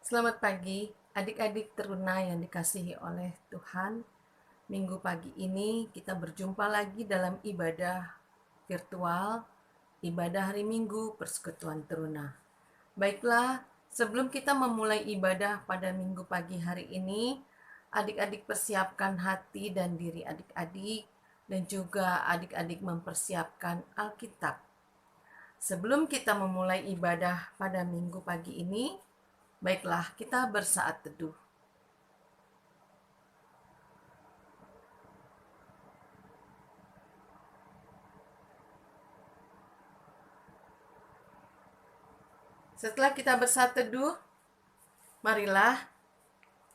Selamat pagi, adik-adik teruna yang dikasihi oleh Tuhan. Minggu pagi ini kita berjumpa lagi dalam ibadah virtual, ibadah hari Minggu Persekutuan Teruna. Baiklah, sebelum kita memulai ibadah pada Minggu pagi hari ini, adik-adik persiapkan hati dan diri adik-adik, dan juga adik-adik mempersiapkan Alkitab. Sebelum kita memulai ibadah pada Minggu pagi ini, baiklah kita bersaat teduh. Setelah kita bersaat teduh, marilah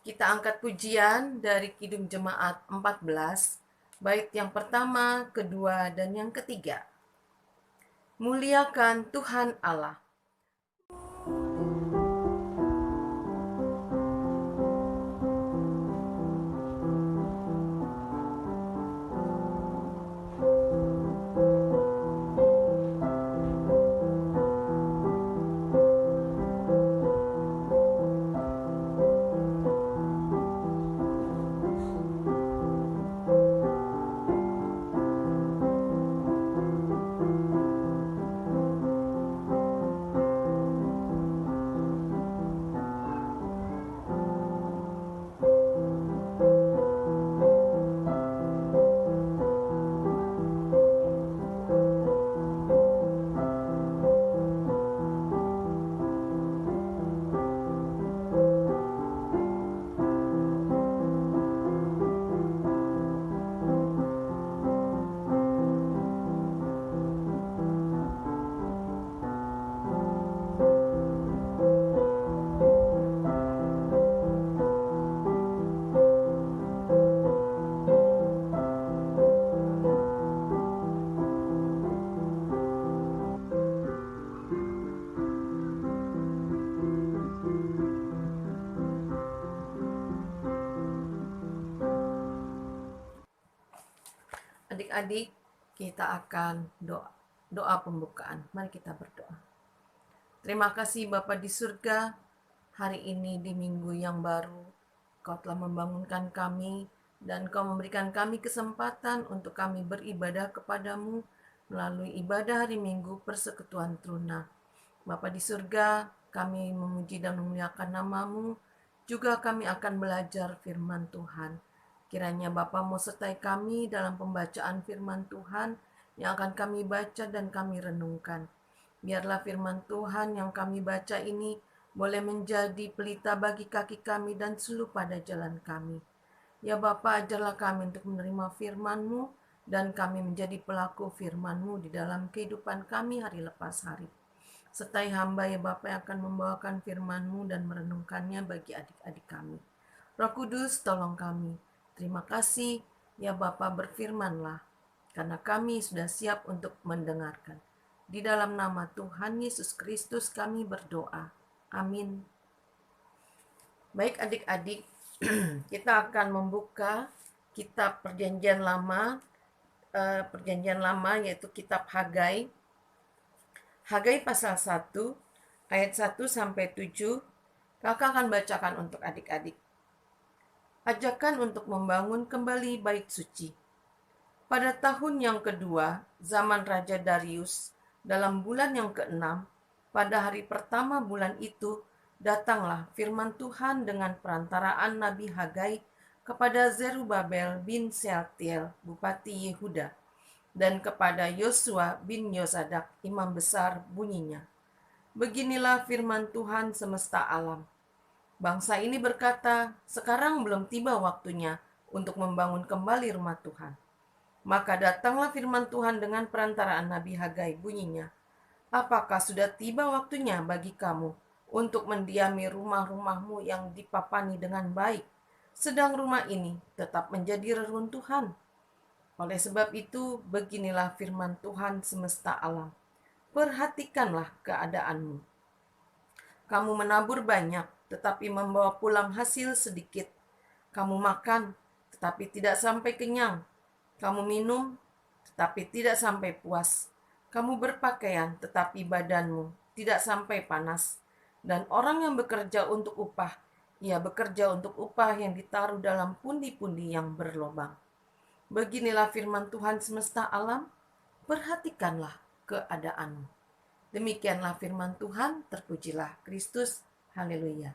kita angkat pujian dari Kidung Jemaat 14, bait yang pertama, kedua, dan yang ketiga. Muliakan Tuhan Allah. Adik-adik, kita akan doa pembukaan. Mari kita berdoa. Terima kasih Bapa di surga, hari ini di minggu yang baru, Kau telah membangunkan kami, dan Kau memberikan kami kesempatan untuk kami beribadah kepadamu melalui ibadah hari Minggu Persekutuan Teruna. Bapa di surga, kami memuji dan memuliakan nama-Mu, juga kami akan belajar firman Tuhan. Kiranya Bapa mau sertai kami dalam pembacaan firman Tuhan yang akan kami baca dan kami renungkan. Biarlah firman Tuhan yang kami baca ini boleh menjadi pelita bagi kaki kami dan suluh pada jalan kami. Ya Bapa, ajarlah kami untuk menerima firman-Mu dan kami menjadi pelaku firman-Mu di dalam kehidupan kami hari lepas hari. Sertai hamba ya Bapa yang akan membawakan firman-Mu dan merenungkannya bagi adik-adik kami. Roh Kudus, tolong kami. Terima kasih ya Bapa, berfirmanlah, karena kami sudah siap untuk mendengarkan. Di dalam nama Tuhan Yesus Kristus kami berdoa. Amin. Baik adik-adik, kita akan membuka kitab Perjanjian Lama yaitu kitab Hagai. Hagai pasal 1 ayat 1 sampai 7. Kakak akan bacakan untuk adik-adik. Ajakan untuk membangun kembali bait suci. Pada tahun yang kedua, zaman Raja Darius, dalam bulan yang keenam, pada hari pertama bulan itu, datanglah firman Tuhan dengan perantaraan Nabi Hagai kepada Zerubabel bin Sealtiel, Bupati Yehuda, dan kepada Yosua bin Yosadak, imam besar, bunyinya. Beginilah firman Tuhan semesta alam. Bangsa ini berkata, sekarang belum tiba waktunya untuk membangun kembali rumah Tuhan. Maka datanglah firman Tuhan dengan perantaraan Nabi Hagai, bunyinya, apakah sudah tiba waktunya bagi kamu untuk mendiami rumah-rumahmu yang dipapani dengan baik, sedang rumah ini tetap menjadi reruntuhan? Oleh sebab itu, beginilah firman Tuhan semesta alam. Perhatikanlah keadaanmu. Kamu menabur banyak, tetapi membawa pulang hasil sedikit. Kamu makan, tetapi tidak sampai kenyang. Kamu minum, tetapi tidak sampai puas. Kamu berpakaian, tetapi badanmu tidak sampai panas. Dan orang yang bekerja untuk upah, ia bekerja untuk upah yang ditaruh dalam pundi-pundi yang berlobang. Beginilah firman Tuhan semesta alam, perhatikanlah keadaanmu. Demikianlah firman Tuhan, terpujilah Kristus. Haleluya.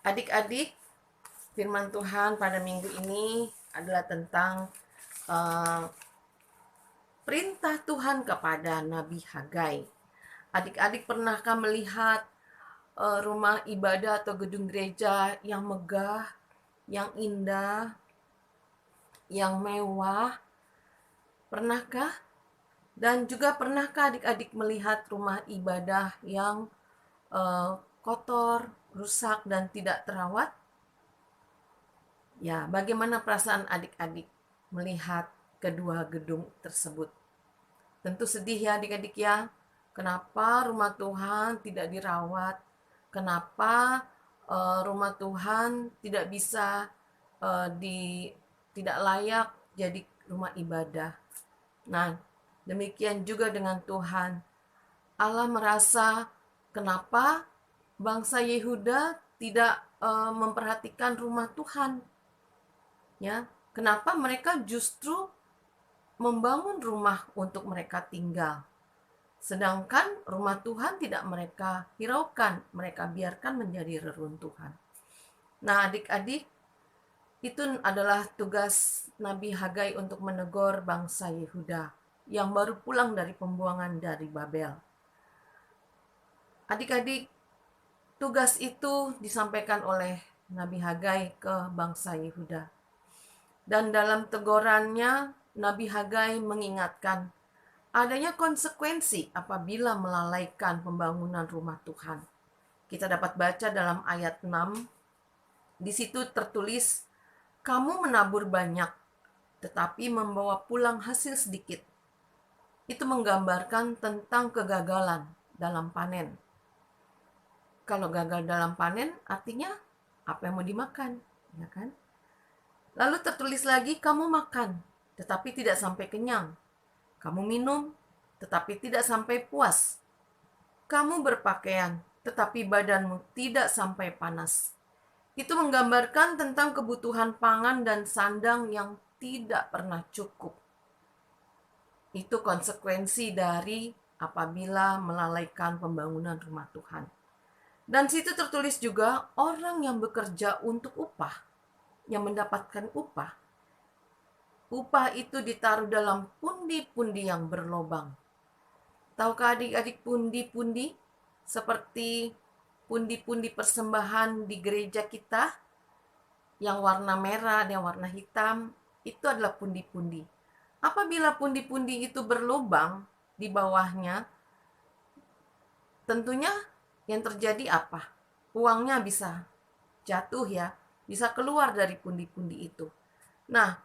Adik-adik, firman Tuhan pada minggu ini adalah tentang uh, perintah Tuhan kepada Nabi Hagai. Adik-adik pernahkah melihat rumah ibadah atau gedung gereja yang megah, yang indah, yang mewah? Pernahkah? Dan juga pernahkah adik-adik melihat rumah ibadah yang kotor, rusak, dan tidak terawat? Ya, bagaimana perasaan adik-adik melihat kedua gedung tersebut? Tentu sedih ya adik-adik ya. Kenapa rumah Tuhan tidak dirawat? Kenapa rumah Tuhan tidak bisa tidak layak jadi rumah ibadah? Nah, demikian juga dengan Tuhan. Allah merasa kenapa bangsa Yehuda tidak memperhatikan rumah Tuhan. Ya, kenapa mereka justru membangun rumah untuk mereka tinggal? Sedangkan rumah Tuhan tidak mereka hiraukan, mereka biarkan menjadi reruntuhan. Nah, adik-adik, itu adalah tugas Nabi Hagai untuk menegur bangsa Yehuda yang baru pulang dari pembuangan dari Babel. Adik-adik, tugas itu disampaikan oleh Nabi Hagai ke bangsa Yehuda. Dan dalam tegurannya, Nabi Hagai mengingatkan adanya konsekuensi apabila melalaikan pembangunan rumah Tuhan. Kita dapat baca dalam ayat 6, di situ tertulis, kamu menabur banyak, tetapi membawa pulang hasil sedikit. Itu menggambarkan tentang kegagalan dalam panen. Kalau gagal dalam panen, artinya apa yang mau dimakan, ya kan? Lalu tertulis lagi, kamu makan, tetapi tidak sampai kenyang. Kamu minum, tetapi tidak sampai puas. Kamu berpakaian, tetapi badanmu tidak sampai panas. Itu menggambarkan tentang kebutuhan pangan dan sandang yang tidak pernah cukup. Itu konsekuensi dari apabila melalaikan pembangunan rumah Tuhan. Dan situ tertulis juga orang yang bekerja untuk upah, yang mendapatkan upah. Upah itu ditaruh dalam pundi-pundi yang berlobang. Tahukah adik-adik pundi-pundi? Seperti pundi-pundi persembahan di gereja kita, yang warna merah dan warna hitam, itu adalah pundi-pundi. Apabila pundi-pundi itu berlubang di bawahnya, tentunya yang terjadi apa? Uangnya bisa jatuh ya, bisa keluar dari pundi-pundi itu. Nah,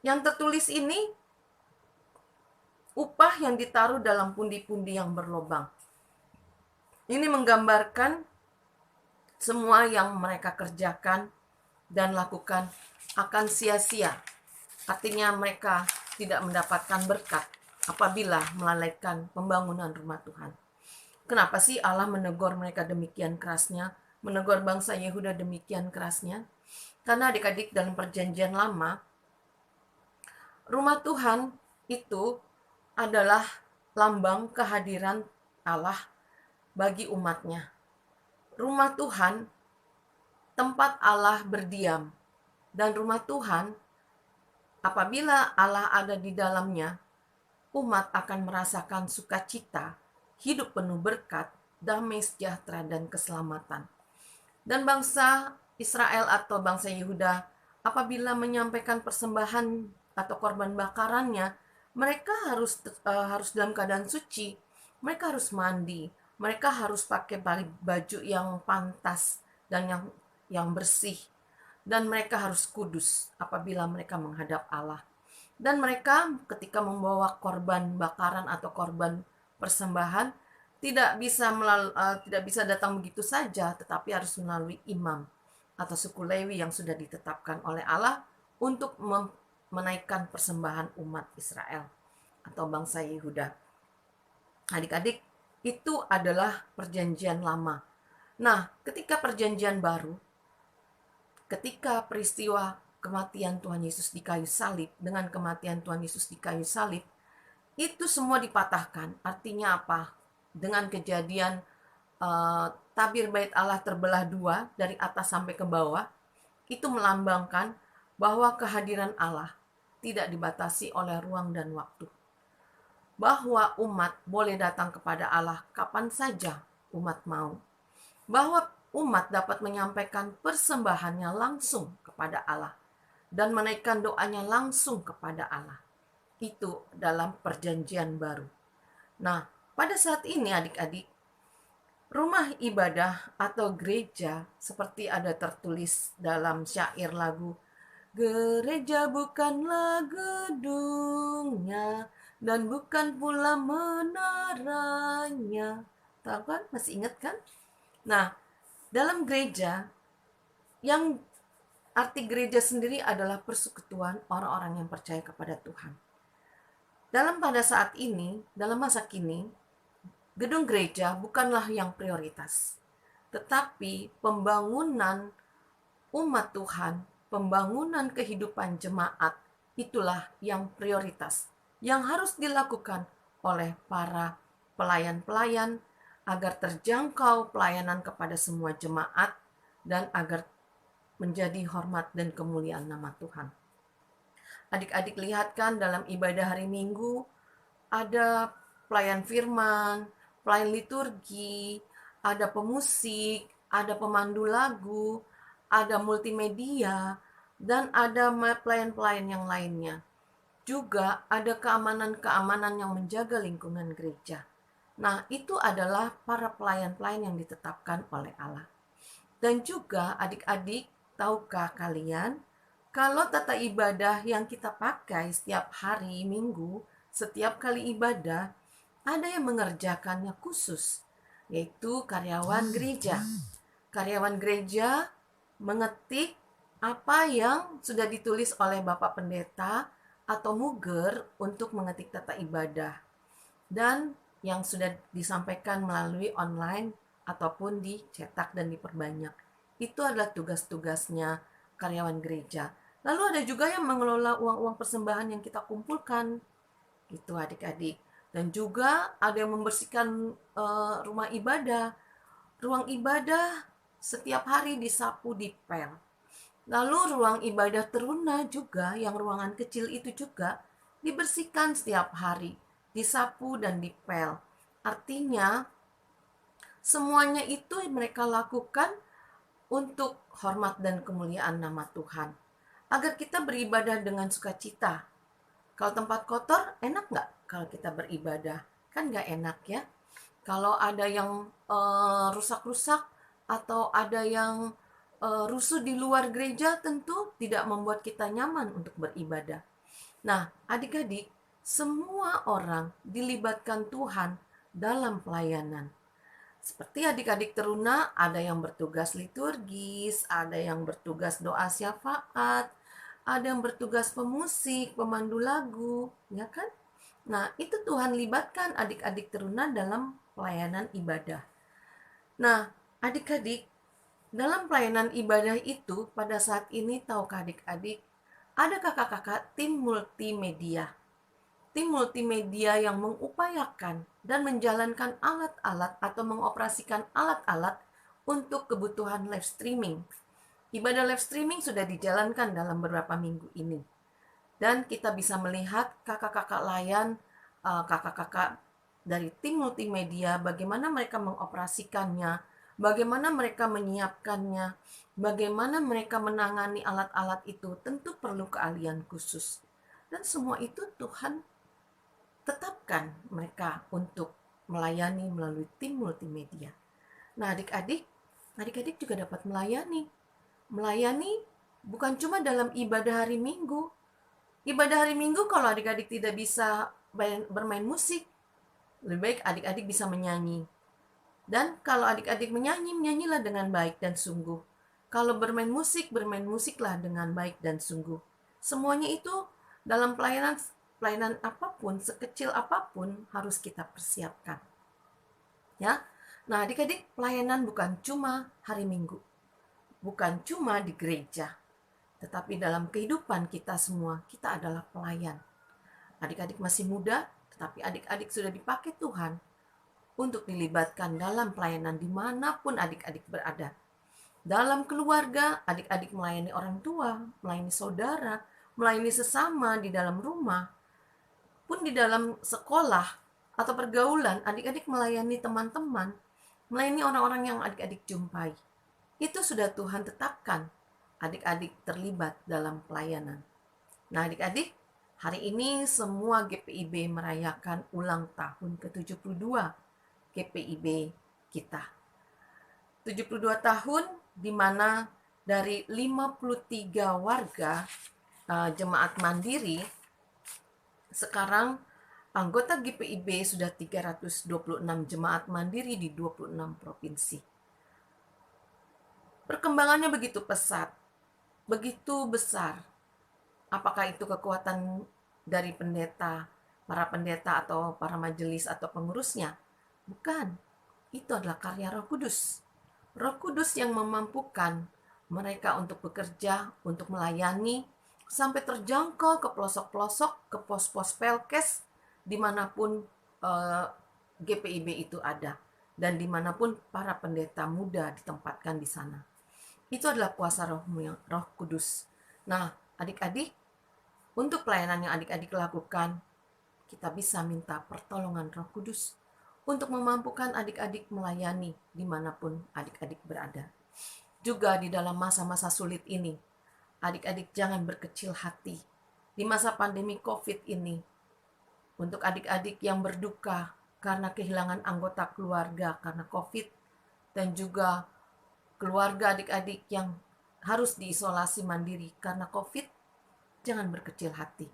yang tertulis ini upah yang ditaruh dalam pundi-pundi yang berlubang. Ini menggambarkan semua yang mereka kerjakan dan lakukan akan sia-sia. Artinya mereka tidak mendapatkan berkat apabila melalaikan pembangunan rumah Tuhan. Kenapa sih Allah menegur mereka demikian kerasnya? Menegur bangsa Yehuda demikian kerasnya? Karena adik-adik dalam perjanjian lama, rumah Tuhan itu adalah lambang kehadiran Allah bagi umatnya. Rumah Tuhan, tempat Allah berdiam. Dan rumah Tuhan, apabila Allah ada di dalamnya, umat akan merasakan sukacita, hidup penuh berkat, damai sejahtera, dan keselamatan. Dan bangsa Israel atau bangsa Yehuda, apabila menyampaikan persembahan atau korban bakarannya, mereka harus dalam keadaan suci. Mereka harus mandi, mereka harus pakai baju yang pantas dan yang bersih, dan mereka harus kudus apabila mereka menghadap Allah. Dan mereka ketika membawa korban bakaran atau korban persembahan tidak bisa datang begitu saja, tetapi harus melalui imam atau suku Lewi yang sudah ditetapkan oleh Allah untuk menaikkan persembahan umat Israel atau bangsa Yehuda. Adik-adik, itu adalah perjanjian lama. Nah, ketika perjanjian baru, ketika peristiwa kematian Tuhan Yesus di kayu salib, dengan kematian Tuhan Yesus di kayu salib, itu semua dipatahkan. Artinya apa? Dengan kejadian tabir bait Allah terbelah dua dari atas sampai ke bawah, itu melambangkan bahwa kehadiran Allah tidak dibatasi oleh ruang dan waktu. Bahwa umat boleh datang kepada Allah kapan saja umat mau. Bahwa umat dapat menyampaikan persembahannya langsung kepada Allah dan menaikkan doanya langsung kepada Allah. Itu dalam perjanjian baru. Nah, pada saat ini adik-adik, rumah ibadah atau gereja seperti ada tertulis dalam syair lagu, gereja bukanlah gedungnya dan bukan pula menaranya. Tahu kan? Masih ingat kan? Nah, dalam gereja, yang arti gereja sendiri adalah persekutuan orang-orang yang percaya kepada Tuhan. Pada saat ini, dalam masa kini, gedung gereja bukanlah yang prioritas, tetapi pembangunan umat Tuhan, pembangunan kehidupan jemaat, itulah yang prioritas, yang harus dilakukan oleh para pelayan-pelayan agar terjangkau pelayanan kepada semua jemaat dan agar menjadi hormat dan kemuliaan nama Tuhan. Adik-adik lihat kan dalam ibadah hari Minggu, ada pelayan firman, pelayan liturgi, ada pemusik, ada pemandu lagu, ada multimedia, dan ada pelayan-pelayan yang lainnya. Juga ada keamanan-keamanan yang menjaga lingkungan gereja. Nah, itu adalah para pelayan-pelayan yang ditetapkan oleh Allah. Dan juga adik-adik, tahukah kalian kalau tata ibadah yang kita pakai setiap hari Minggu, setiap kali ibadah, ada yang mengerjakannya khusus, yaitu karyawan gereja. Karyawan gereja mengetik apa yang sudah ditulis oleh Bapak Pendeta atau Muger untuk mengetik tata ibadah. Dan yang sudah disampaikan melalui online ataupun dicetak dan diperbanyak. Itu adalah tugas-tugasnya karyawan gereja. Lalu ada juga yang mengelola uang-uang persembahan yang kita kumpulkan. Itu adik-adik. Dan juga ada yang membersihkan rumah ibadah. Ruang ibadah setiap hari disapu, dipel. Lalu ruang ibadah teruna juga, yang ruangan kecil itu juga dibersihkan setiap hari, disapu dan dipel. Artinya semuanya itu mereka lakukan untuk hormat dan kemuliaan nama Tuhan. Agar kita beribadah dengan sukacita. Kalau tempat kotor, enak nggak kalau kita beribadah? Kan nggak enak ya. Kalau ada yang rusak-rusak atau ada yang rusuh di luar gereja, tentu tidak membuat kita nyaman untuk beribadah. Nah, adik-adik, semua orang dilibatkan Tuhan dalam pelayanan. Seperti adik-adik teruna, ada yang bertugas liturgis, ada yang bertugas doa syafaat, ada yang bertugas pemusik, pemandu lagu, ya kan? Nah, itu Tuhan libatkan adik-adik teruna dalam pelayanan ibadah. Nah, adik-adik, dalam pelayanan ibadah itu, pada saat ini, tahukah adik-adik, ada kakak-kakak tim multimedia. Tim multimedia yang mengupayakan dan menjalankan alat-alat atau mengoperasikan alat-alat untuk kebutuhan live streaming. Ibadah live streaming sudah dijalankan dalam beberapa minggu ini. Dan kita bisa melihat kakak-kakak layan, kakak-kakak dari tim multimedia, bagaimana mereka mengoperasikannya, bagaimana mereka menyiapkannya, bagaimana mereka menangani alat-alat itu, tentu perlu keahlian khusus. Dan semua itu Tuhan tetapkan mereka untuk melayani melalui tim multimedia. Nah, adik-adik juga dapat melayani. Melayani bukan cuma dalam ibadah hari Minggu. Ibadah hari Minggu kalau adik-adik tidak bisa bermain musik, lebih baik adik-adik bisa menyanyi. Dan kalau adik-adik menyanyi, menyanyilah dengan baik dan sungguh. Kalau bermain musik, bermain musiklah dengan baik dan sungguh. Semuanya itu dalam pelayanan apapun, sekecil apapun harus kita persiapkan. Ya. Nah, adik-adik, pelayanan bukan cuma hari Minggu, bukan cuma di gereja, tetapi dalam kehidupan kita semua, kita adalah pelayan. Adik-adik masih muda, tetapi adik-adik sudah dipakai Tuhan untuk dilibatkan dalam pelayanan dimanapun adik-adik berada. Dalam keluarga, adik-adik melayani orang tua, melayani saudara, melayani sesama di dalam rumah, pun di dalam sekolah atau pergaulan, adik-adik melayani teman-teman, melayani orang-orang yang adik-adik jumpai. Itu sudah Tuhan tetapkan adik-adik terlibat dalam pelayanan. Nah, adik-adik, hari ini semua GPIB merayakan ulang tahun ke-72 GPIB kita. 72 tahun di mana dari 53 warga jemaat mandiri, sekarang anggota GPIB sudah 326 jemaat mandiri di 26 provinsi. Perkembangannya begitu pesat, begitu besar. Apakah itu kekuatan dari pendeta, para pendeta atau para majelis atau pengurusnya? Bukan. Itu adalah karya Roh Kudus. Roh Kudus yang memampukan mereka untuk bekerja, untuk melayani, sampai terjangkau ke pelosok-pelosok, ke pos-pos pelkes, dimanapun GPIB itu ada, dan dimanapun para pendeta muda ditempatkan di sana. Itu adalah kuasa Roh Kudus. Nah, adik-adik, untuk pelayanan yang adik-adik lakukan, kita bisa minta pertolongan Roh Kudus untuk memampukan adik-adik melayani dimanapun adik-adik berada. Juga di dalam masa-masa sulit ini, adik-adik jangan berkecil hati. Di masa pandemi COVID ini, untuk adik-adik yang berduka karena kehilangan anggota keluarga karena COVID, dan juga keluarga adik-adik yang harus diisolasi mandiri karena COVID, jangan berkecil hati.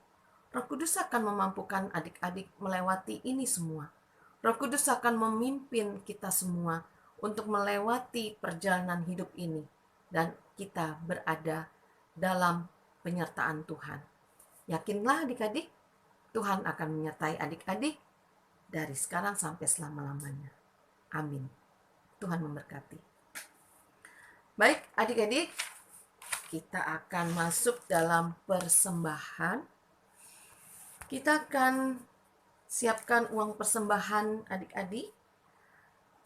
Roh Kudus akan memampukan adik-adik melewati ini semua. Roh Kudus akan memimpin kita semua untuk melewati perjalanan hidup ini, dan kita berada dalam penyertaan Tuhan. Yakinlah adik-adik, Tuhan akan menyertai adik-adik dari sekarang sampai selama-lamanya. Amin. Tuhan memberkati. Baik adik-adik, kita akan masuk dalam persembahan. Kita akan siapkan uang persembahan adik-adik.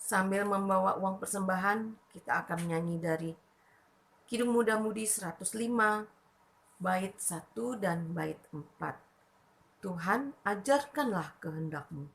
Sambil membawa uang persembahan, kita akan menyanyi dari Kidung Muda-Mudi 105, bait 1 dan bait 4. Tuhan, ajarkanlah kehendak-Mu.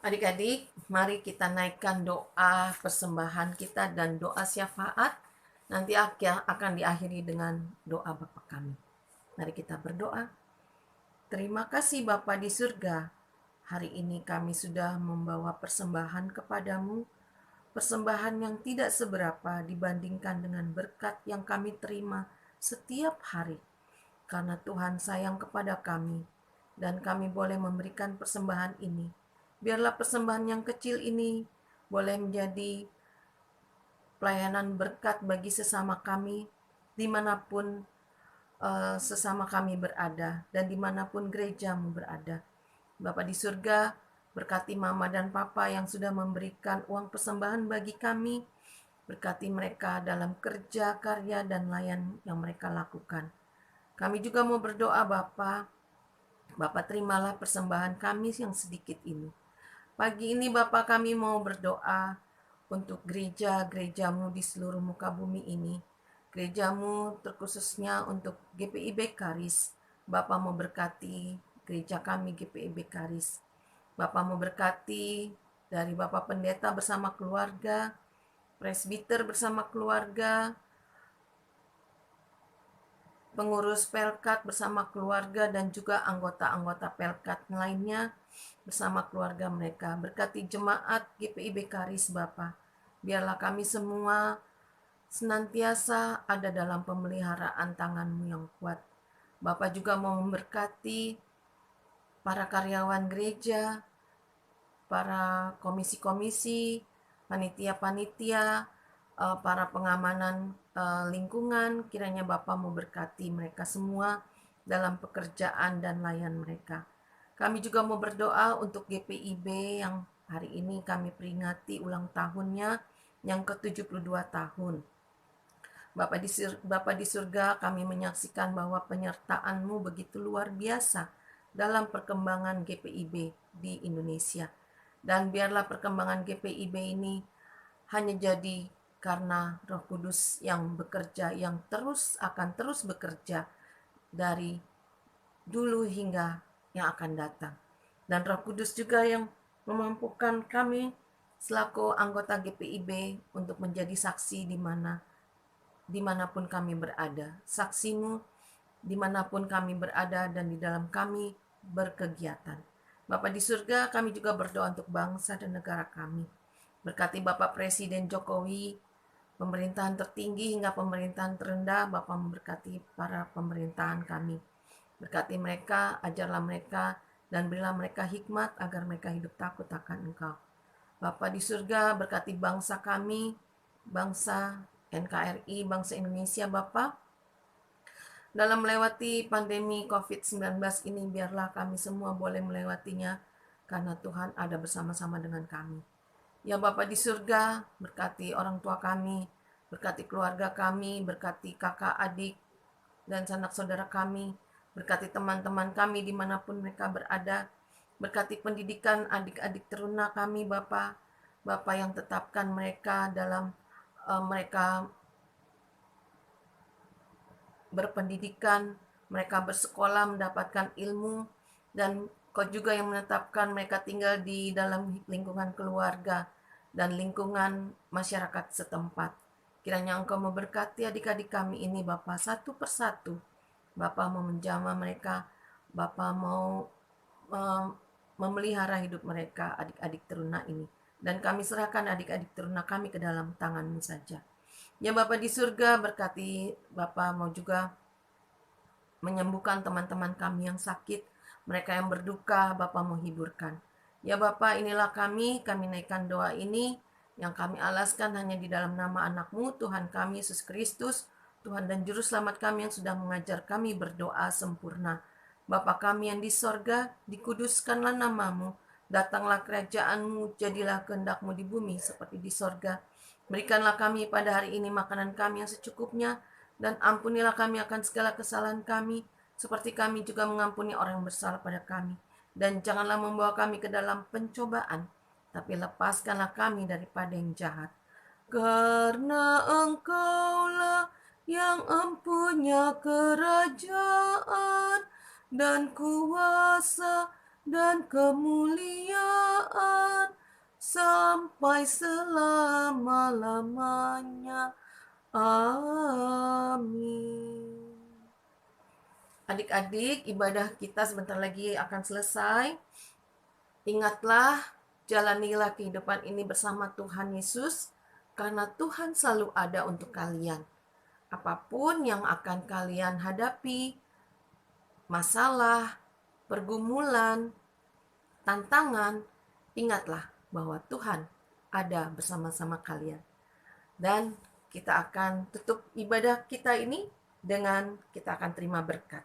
Adik-adik, mari kita naikkan doa persembahan kita dan doa syafaat. Nanti akan diakhiri dengan doa Bapa kami. Mari kita berdoa. Terima kasih Bapa di surga. Hari ini kami sudah membawa persembahan kepadamu. Persembahan yang tidak seberapa dibandingkan dengan berkat yang kami terima setiap hari. Karena Tuhan sayang kepada kami dan kami boleh memberikan persembahan ini. Biarlah persembahan yang kecil ini boleh menjadi pelayanan berkat bagi sesama kami, dimanapun sesama kami berada, dan dimanapun gerejamu berada. Bapa di surga, Berkati mama dan papa yang sudah memberikan uang persembahan bagi kami. Berkati mereka dalam kerja, karya, dan layan yang mereka lakukan. Kami juga mau berdoa Bapa. Bapa terimalah persembahan kami yang sedikit ini. Pagi ini Bapa kami mau berdoa untuk gereja-gerejamu di seluruh muka bumi ini. Gerejamu terkhususnya untuk GPIB Karis. Bapa mau berkati gereja kami GPIB Karis. Bapa mau berkati dari Bapak Pendeta bersama keluarga, presbiter bersama keluarga, pengurus Pelkat bersama keluarga, dan juga anggota-anggota Pelkat lainnya bersama keluarga mereka. Berkati jemaat GPIB Karis Bapa. Biarlah kami semua senantiasa ada dalam pemeliharaan tangan-Mu yang kuat. Bapa juga mau memberkati para karyawan gereja, para komisi-komisi, panitia-panitia, para pengamanan lingkungan. Kiranya Bapa mau berkati mereka semua dalam pekerjaan dan layan mereka. Kami juga mau berdoa untuk GPIB yang hari ini kami peringati ulang tahunnya yang ke-72 tahun. Bapa di surga, kami menyaksikan bahwa penyertaan-Mu begitu luar biasa dalam perkembangan GPIB di Indonesia. Dan biarlah perkembangan GPIB ini hanya jadi karena Roh Kudus yang bekerja, yang akan terus bekerja dari dulu hingga yang akan datang. Dan Roh Kudus juga yang memampukan kami selaku anggota GPIB untuk menjadi saksi dimanapun kami berada. Saksi-Mu dimanapun kami berada dan di dalam kami berkegiatan. Bapa di surga, kami juga berdoa untuk bangsa dan negara kami. Berkati Bapak Presiden Jokowi, pemerintahan tertinggi hingga pemerintahan terendah. Bapa memberkati para pemerintahan kami. Berkati mereka, ajarlah mereka, dan berilah mereka hikmat agar mereka hidup takut akan Engkau. Bapa di surga, berkati bangsa kami, bangsa NKRI, bangsa Indonesia Bapa. Dalam melewati pandemi COVID-19 ini, biarlah kami semua boleh melewatinya, karena Tuhan ada bersama-sama dengan kami. Ya Bapa di surga, berkati orang tua kami, berkati keluarga kami, berkati kakak, adik, dan sanak saudara kami, berkati teman-teman kami dimanapun mereka berada, berkati pendidikan adik-adik teruna kami Bapa, Bapa yang tetapkan mereka dalam mereka berpendidikan, mereka bersekolah mendapatkan ilmu, dan Kau juga yang menetapkan mereka tinggal di dalam lingkungan keluarga dan lingkungan masyarakat setempat. Kiranya Engkau memberkati adik-adik kami ini Bapa satu persatu. Bapa mau menjamah mereka, Bapa mau memelihara hidup mereka, adik-adik teruna ini. Dan kami serahkan adik-adik teruna kami ke dalam tangan-Mu saja. Ya Bapa di surga, berkati Bapa mau juga menyembuhkan teman-teman kami yang sakit, mereka yang berduka, Bapa mau hiburkan. Ya Bapa, inilah kami naikkan doa ini yang kami alaskan hanya di dalam nama anak-Mu, Tuhan kami Yesus Kristus, Tuhan dan Juru Selamat kami yang sudah mengajar kami berdoa sempurna. Bapa kami yang di sorga, dikuduskanlah nama-Mu, datanglah kerajaan-Mu, jadilah kehendak-Mu di bumi seperti di sorga. Berikanlah kami pada hari ini makanan kami yang secukupnya, dan ampunilah kami akan segala kesalahan kami, seperti kami juga mengampuni orang yang bersalah pada kami. Dan janganlah membawa kami ke dalam pencobaan, tapi lepaskanlah kami daripada yang jahat. Karena Engkaulah yang empunya kerajaan dan kuasa dan kemuliaan sampai selama-lamanya. Amin. Adik-adik, ibadah kita sebentar lagi akan selesai. Ingatlah, jalanilah kehidupan ini bersama Tuhan Yesus, karena Tuhan selalu ada untuk kalian. Apapun yang akan kalian hadapi, masalah, pergumulan, tantangan, ingatlah bahwa Tuhan ada bersama-sama kalian. Dan kita akan tutup ibadah kita ini dengan kita akan terima berkat.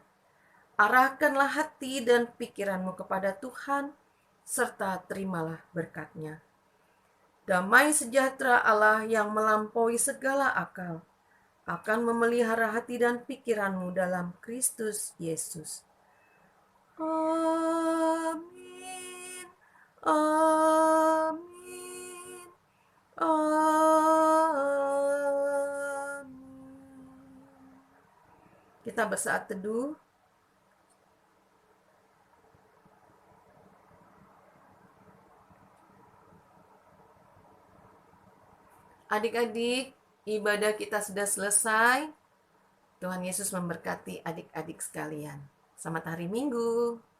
Arahkanlah hati dan pikiranmu kepada Tuhan, serta terimalah berkat-Nya. Damai sejahtera Allah yang melampaui segala akal akan memelihara hati dan pikiranmu dalam Kristus Yesus. Amin. Amin. Amin. Kita bersaat teduh. Adik-adik, ibadah kita sudah selesai. Tuhan Yesus memberkati adik-adik sekalian. Selamat hari Minggu.